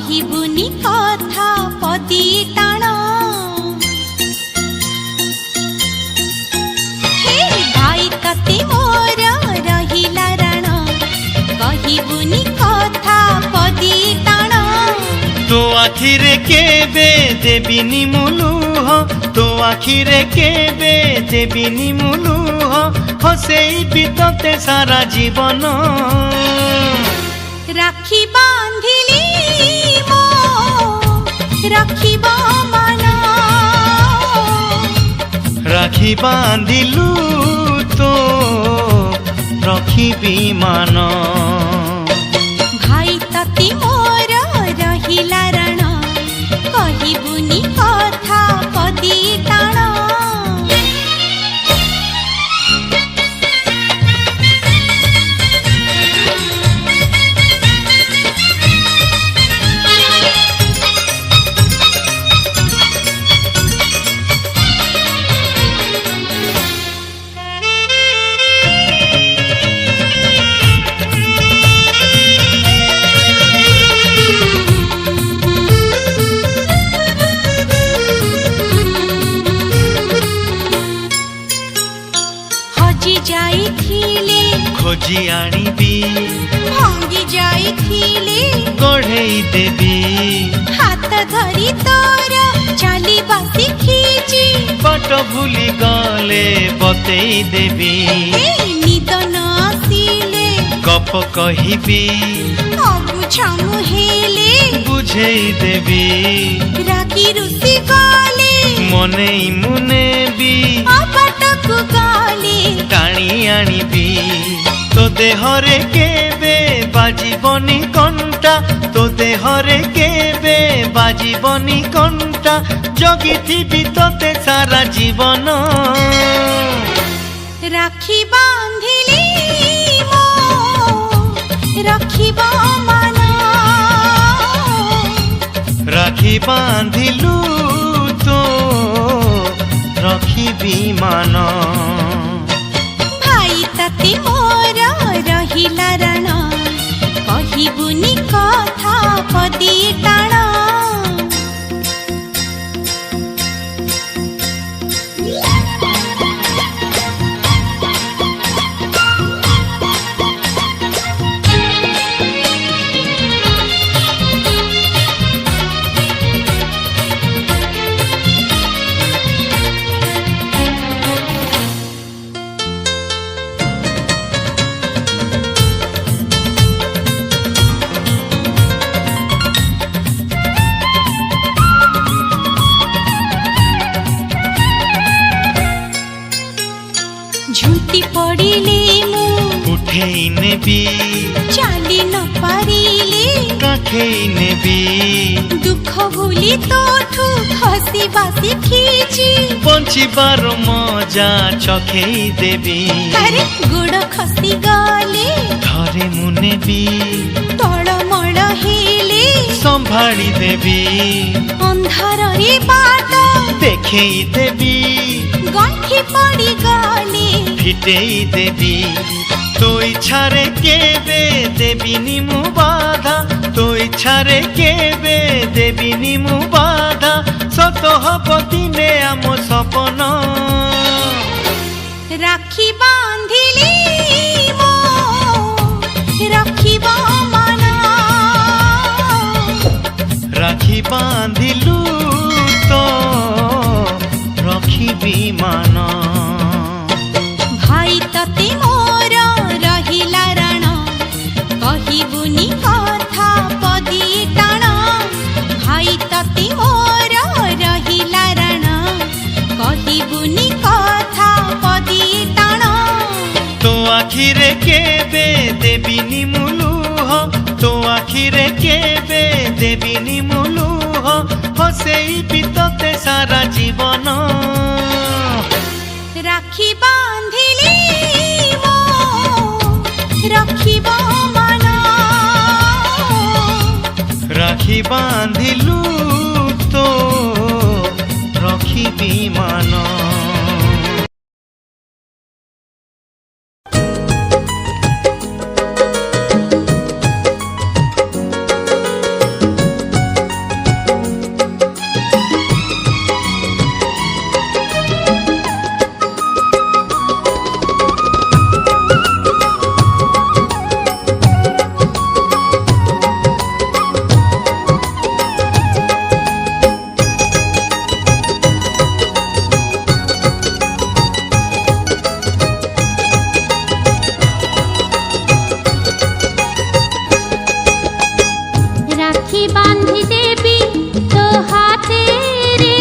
कहिबुनी कथा पदी टाण हे भाई तते मोर रहिला राण कहिबुनी कथा पदी टाण तो आखिरे केबे देबिनी मुलुह तो आखिरे केबे देबिनी मुलुह हसेई बितते सारा जीवन राखी बांधिली मो राखिब मन राखी बांधिलु तो रखिबी मान भाई तती मोर रहिला रण कहिबुनी कथा पदी टाण खोजी आनिबी भांगी जाइथिले गढ़ेई देबी हाथ धरी तोर चाली बासी खींची बाट भूली गले बतेई देबी निद न आसिले गप कहिबी अबुझा मुहेले बुझेई देबी रागी रुसी गले मने मुने भी अबाटकु गले टाणी आनिबी तो देहरे केबे बाजिबनी कंटा तो देहरे केबे बाजिबनी कंटा जगिथिबी तोते सारा जीवन राखी बांधिली मो राखिब मन राखी बांधिलु तो रखिबी मान भाई तते मोर रहिला रण कहिबुनी कथा पदी टाण झुंटी पड़िले मु उठेई नेबी चाली न पारिले काखेई नेबी दुख भूली तोठू हसी बासी खींची बंचिबार मजा चखेई देबी अरे गोड़ खसी गले धरे मुनेबी तड़मड़ हेले संभाली देबी अंधार रे बाट देखेई देबी गंठी पड़ी गले फिटेई देबी तो इच्छारे केबे देबिनी मु बाधा तो इच्छारे केबे देबिनी मु बाधा सत हब दिने आम सपन राखी बांधिली मो राखिब मन राखी बांधिलु तो रखिबी मान भाई तते मोर रहिला रण कहिबुनी कथा पदी टाण भाई तते मोर रहिला रण कहिबुनी कथा पदी टाण तो आखिरे केबे देबिनी मुलुह तो आखिरे केबे देबिनी मुलुह हसेई बितते सारा जीवन राखी बांधिली मो राखिब मन राखी बांधिलु तो रखिबी मान बांधी देवी तो हाथे रे